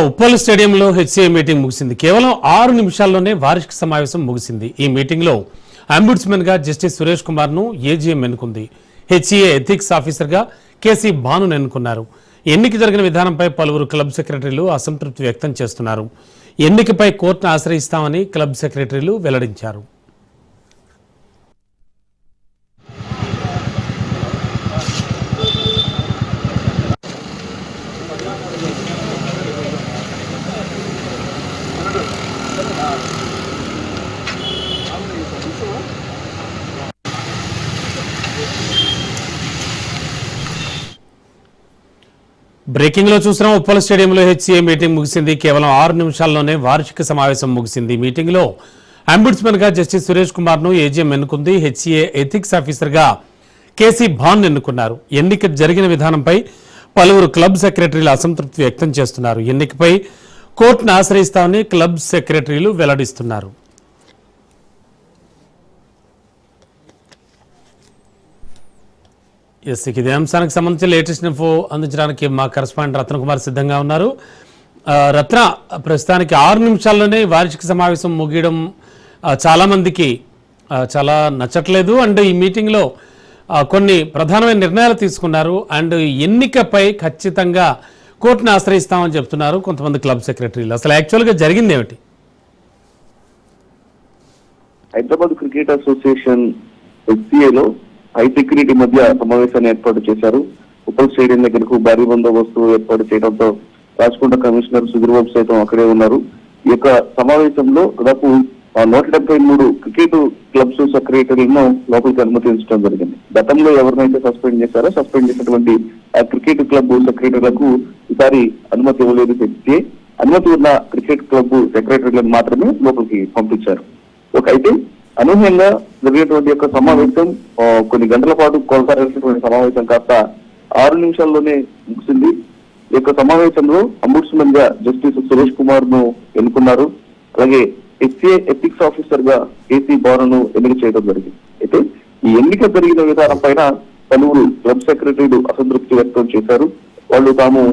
ఉప్పల్ స్టేడియంలో HCA meeting ముగిసింది. కేవలం 6 నిమిషాల్లోనే వార్షిక సమావేశం ముగిసింది. ఈ మీటింగ్లో అంబుడ్స్మెన్ గా జస్టిస్ సురేష్ కుమార్ ను ఏజీఎం ఎన్నుకుంది. హెచ్సిఏ ఎథిక్స్ ఆఫీసర్ గా కేసీ భానును ఎన్నుకున్నారు. ఎన్నిక జరిగిన విధానంపై పలువురు క్లబ్ సెక్రటరీలు అసంతృప్తి వ్యక్తం చేస్తున్నారు. ఎన్నికపై కోర్టును ఆశ్రయిస్తామని క్లబ్ సెక్రటరీలు వెల్లడించారు. బ్రేకింగ్ లో చూస్తున్నాం. ఉప్పల్ స్టేడియంలో హెచ్సిఏ మీటింగ్ ముగిసింది. కేవలం 6 నిమిషాల్లోనే వార్షిక సమావేశం ముగిసింది. మీటింగ్ లో అంబుడ్స్మెన్ గా జస్టిస్ సురేష్ కుమార్ ను ఏజీఎం ఎన్నుకుంది. హెచ్సిఏ ఎథిక్స్ ఆఫీసర్ గా కేసీ భాన్ ఎన్నుకున్నారు. ఎన్నిక జరిగిన విధానంపై పలువురు క్లబ్ సెక్రటరీలు అసంతృప్తి వ్యక్తం చేస్తున్నారు. ఎన్నికపై కోర్టును ఆశ్రయిస్తామని క్లబ్ సెక్రటరీలు వెల్లడిస్తున్నారు. ఇదే అంశానికి సంబంధించి లేటెస్ట్ ఇన్ఫో అందించడానికి మా కరెస్పాండెంట్ రత్నకుమార్ సిద్ధంగా ఉన్నారు. రత్న, ప్రస్తుతానికి 6 నిమిషాల్లోనే వార్షిక సమావేశం ముగియడం చాలా మందికి చాలా నచ్చట్లేదు. అండ్ ఈ మీటింగ్లో కొన్ని ప్రధానమైన నిర్ణయాలు తీసుకున్నారు. అండ్ ఎన్నికపై ఖచ్చితంగా కోర్టును ఆశ్రయిస్తామని చెప్తున్నారు కొంతమంది క్లబ్ సెక్రటరీలు. అసలు యాక్చువల్గా జరిగింది ఏమిటి? హైదరాబాద్ క్రికెట్ అసోసియేషన్ ఎస్సీఏలో హై సెక్యూరిటీ మధ్య సమావేశాన్ని ఏర్పాటు చేశారు. ఉప్పల్ స్టేడియం దగ్గరకు భారీ బందోబస్తు ఏర్పాటు చేయడంతో రాచకొండ కమిషనర్ సుధీర్ బాబు సైతం అక్కడే ఉన్నారు. ఈ యొక్క సమావేశంలో దాదాపు 173 క్రికెట్ క్లబ్స్ సెక్రటరీలను లోపలికి అనుమతించడం జరిగింది. గతంలో ఎవరినైతే సస్పెండ్ చేశారో సస్పెండ్ చేసినటువంటి ఆ క్రికెట్ క్లబ్ సెక్రటరీలకు ఈసారి అనుమతి ఇవ్వలేదు. అనుమతి ఉన్న క్రికెట్ క్లబ్ సెక్రటరీలను మాత్రమే లోపలికి పంపించారు. అయితే అనూహ్యంగా జరిగినటువంటి యొక్క సమావేశం కొన్ని గంటల పాటు కొనసాగాల్సినటువంటి సమావేశం కాస్త 6 నిమిషాల్లోనే ముగిసింది. ఈ యొక్క సమావేశంలో అంబుడ్స్మెన్ గా జస్టిస్ సురేష్ కుమార్ ను ఎన్నుకున్నారు. అలాగే హెచ్సిఏ ఎథిక్స్ ఆఫీసర్ గా కేసీ భానును ఎన్నిక చేయడం జరిగింది. అయితే ఈ ఎన్నిక జరిగిన విధానం పైన పలువురు క్లబ్ సెక్రటరీలు అసంతృప్తి వ్యక్తం చేశారు. వాళ్ళు తాము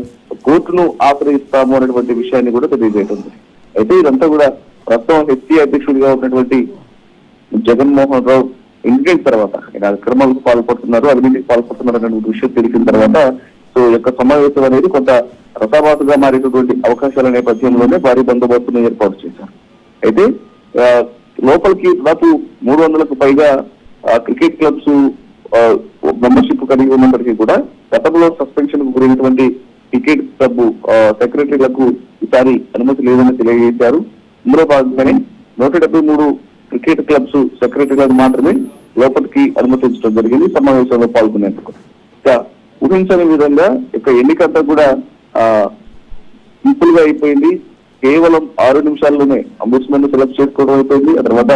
కోర్టును ఆశ్రయిస్తాము అనేటువంటి విషయాన్ని కూడా తెలియజేయడం జరిగింది. అయితే ఇదంతా కూడా ప్రస్తుతం హెచ్సిఏ అధ్యక్షుడిగా ఉన్నటువంటి జగన్మోహన్ రావు ఇన్సిడెంట్ తర్వాత అక్రమాలకు పాల్పడుతున్నారు, అవినీతికి పాల్పడుతున్నారు అనే విషయం తెలిసిన తర్వాత సో యొక్క సమావేశం అనేది కొంత రసాభాసగా మారేటటువంటి అవకాశాల నేపథ్యంలోనే భారీ బందోబస్తును ఏర్పాటు చేశారు. అయితే లోపలికి దాదాపు 300కు పైగా క్రికెట్ క్లబ్స్ మెంబర్షిప్ కలిగి ఉన్నప్పటికీ కూడా గతంలో సస్పెన్షన్ కు గురైనటువంటి క్రికెట్ క్లబ్ సెక్రటరీలకు ఈసారి అనుమతి లేదని తెలియజేశారు. ఇందులో భాగంగానే 173 క్రికెట్ క్లబ్స్ సెక్రటరీలకు మాత్రమే లోపలికి అనుమతించడం జరిగింది సమావేశంలో పాల్గొనేందుకు. ఊహించని విధంగా యొక్క ఎన్నికంతా కూడా సింపుల్ గా అయిపోయింది. కేవలం 6 నిమిషాల్లోనే అంబుడ్స్మెన్ ను సెలెక్ట్ చేసుకోవడం అయిపోయింది. ఆ తర్వాత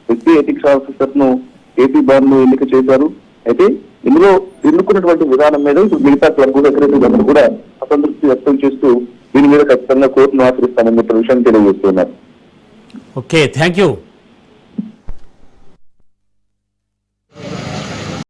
హెచ్సిఏ ఎథిక్స్ ఆఫీసర్ ను కేసీ భాన్ ను ఎన్నిక చేశారు. అయితే ఇందులో ఎన్నుకున్నటువంటి విధానం మీద మిగతా క్లబ్ సెక్రటరీలందరూ కూడా అసంతృప్తి వ్యక్తం చేస్తూ దీని మీద ఖచ్చితంగా కోర్టును ఆశ్రయిస్తామని చెప్పిన విషయాన్ని తెలియజేస్తున్నారు. Okay, thank you.